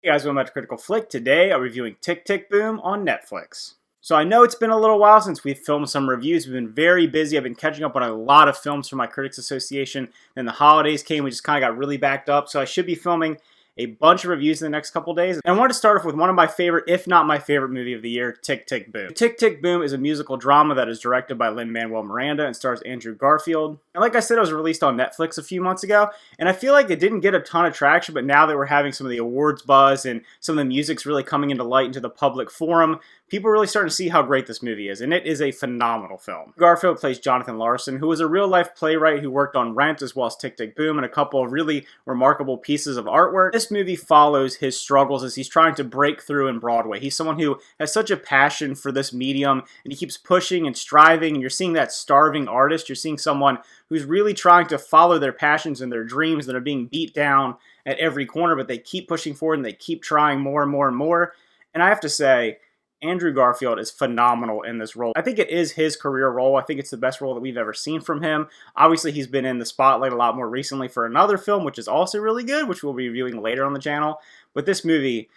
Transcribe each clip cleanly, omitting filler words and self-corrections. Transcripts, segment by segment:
Hey guys, welcome back to Critical Flick. Today I'm reviewing Tick, Tick, Boom on Netflix. So I know it's been a little while since we've filmed some reviews. We've been very busy. I've been catching up on a lot of films for my Critics Association. Then the holidays came, we just kind of got really backed up. So I should be filming a bunch of reviews in the next couple days. And I wanted to start off with one of my favorite, if not my favorite movie of the year, Tick, Tick, Boom. Tick, Tick, Boom is a musical drama that is directed by Lin-Manuel Miranda and stars Andrew Garfield. And like I said, it was released on Netflix a few months ago, and I feel like it didn't get a ton of traction, but now that we're having some of the awards buzz and some of the music's really coming into light into the public forum, people are really starting to see how great this movie is, and it is a phenomenal film. Garfield plays Jonathan Larson, who is a real-life playwright who worked on Rent as well as Tick, Tick, Boom and a couple of really remarkable pieces of artwork. This movie follows his struggles as he's trying to break through in Broadway. He's someone who has such a passion for this medium, and he keeps pushing and striving, and you're seeing that starving artist. You're seeing someone who's really trying to follow their passions and their dreams that are being beat down at every corner, but they keep pushing forward and they keep trying more and more and more. And I have to say, Andrew Garfield is phenomenal in this role. I think it is his career role. I think it's the best role that we've ever seen from him. Obviously, he's been in the spotlight a lot more recently for another film, which is also really good, which we'll be reviewing later on the channel. But this movie,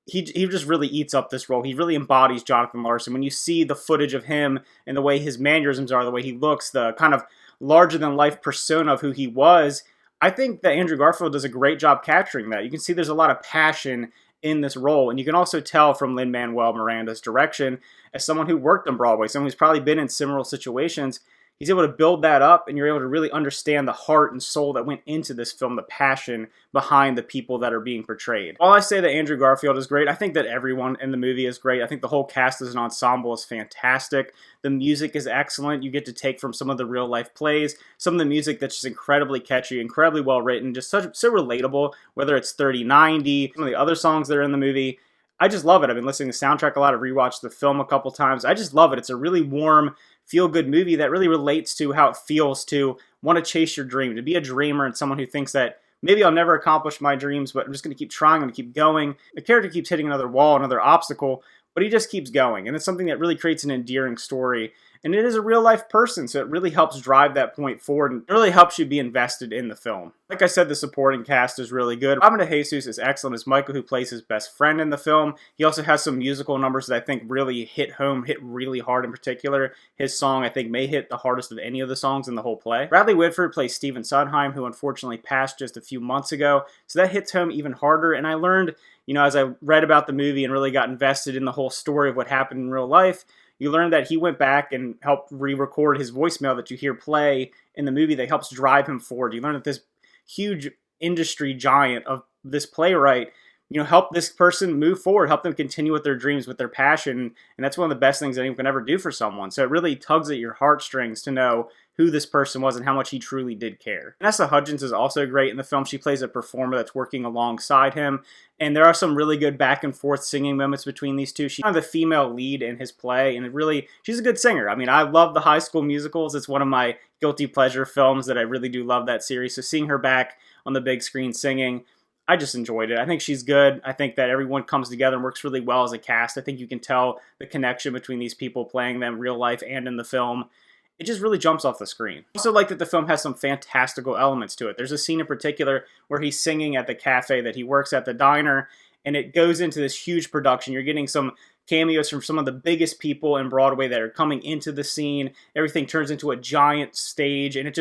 he just really eats up this role. He really embodies Jonathan Larson. When you see the footage of him and the way his mannerisms are, the way he looks, the kind of larger-than-life persona of who he was, I think that Andrew Garfield does a great job capturing that. You can see there's a lot of passion in this role, and you can also tell from Lin-Manuel Miranda's direction, as someone who worked on Broadway, someone who's probably been in similar situations, he's able to build that up, and you're able to really understand the heart and soul that went into this film, the passion behind the people that are being portrayed. While I say that Andrew Garfield is great, I think that everyone in the movie is great. I think the whole cast as an ensemble is fantastic. The music is excellent. You get to take from some of the real-life plays, some of the music that's just incredibly catchy, incredibly well-written, just so relatable, whether it's 3090, some of the other songs that are in the movie. I just love it. I've been listening to the soundtrack a lot. I've rewatched the film a couple times. I just love it. It's a really warm, feel-good movie that really relates to how it feels to want to chase your dream, to be a dreamer and someone who thinks that maybe I'll never accomplish my dreams, but I'm just going to keep trying, I'm going to keep going. The character keeps hitting another wall, another obstacle, but he just keeps going. And it's something that really creates an endearing story. And it is a real-life person, so it really helps drive that point forward and it really helps you be invested in the film. Like I said, the supporting cast is really good. Robin DeJesus is excellent as Michael, who plays his best friend in the film. He also has some musical numbers that I think really hit home, hit really hard in particular. His song, I think, may hit the hardest of any of the songs in the whole play. Bradley Whitford plays Stephen Sondheim, who unfortunately passed just a few months ago, so that hits home even harder. And I learned, as I read about the movie and really got invested in the whole story of what happened in real life, you learn that he went back and helped re-record his voicemail that you hear play in the movie that helps drive him forward. You learn that this huge industry giant of this playwright, help this person move forward, help them continue with their dreams, with their passion, and that's one of the best things anyone can ever do for someone. So it really tugs at your heartstrings to know who this person was and how much he truly did care. Vanessa Hudgens is also great in the film. She plays a performer that's working alongside him, and there are some really good back and forth singing moments between these two. She's kind of the female lead in his play, and she's a good singer. I mean, I love the High School Musicals. It's one of my guilty pleasure films that I really do love that series. So seeing her back on the big screen singing, I just enjoyed it. I think she's good. I think that everyone comes together and works really well as a cast. I think you can tell the connection between these people playing them real life and in the film. It just really jumps off the screen. I also like that the film has some fantastical elements to it. There's a scene in particular where he's singing at the cafe that he works at, the diner, and it goes into this huge production. You're getting some cameos from some of the biggest people in Broadway that are coming into the scene. Everything turns into a giant stage, and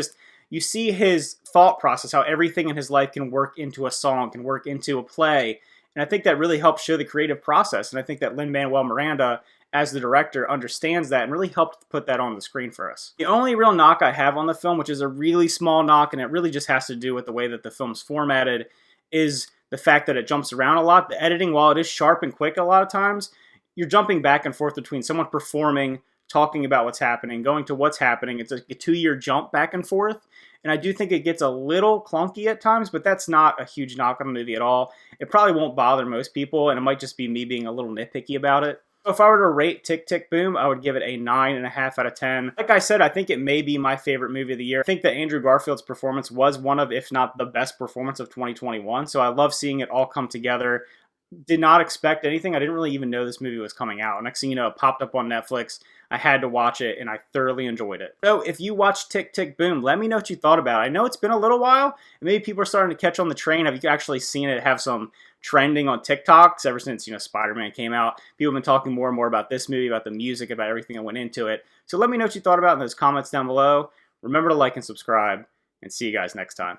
you see his thought process, how everything in his life can work into a song, can work into a play. And I think that really helps show the creative process. And I think that Lin-Manuel Miranda, as the director, understands that and really helped put that on the screen for us. The only real knock I have on the film, which is a really small knock, and it really just has to do with the way that the film's formatted, is the fact that it jumps around a lot. The editing, while it is sharp and quick a lot of times, you're jumping back and forth between someone performing, talking about what's happening, going to what's happening. It's a 2-year jump back and forth. And I do think it gets a little clunky at times, but that's not a huge knock on the movie at all. It probably won't bother most people, and it might just be me being a little nitpicky about it. So if I were to rate Tick, Tick, Boom, I would give it a 9.5 out of 10. Like I said, I think it may be my favorite movie of the year. I think that Andrew Garfield's performance was one of, if not the best performance of 2021. So I love seeing it all come together. Did not expect anything. I didn't really even know this movie was coming out. Next thing you know, it popped up on Netflix. I had to watch it, and I thoroughly enjoyed it. So if you watched Tick, Tick, Boom, let me know what you thought about it. I know it's been a little while, and maybe people are starting to catch on the train. Have you actually seen it have some trending on TikToks ever since, Spider-Man came out? People have been talking more and more about this movie, about the music, about everything that went into it. So let me know what you thought about it in those comments down below. Remember to like and subscribe, and see you guys next time.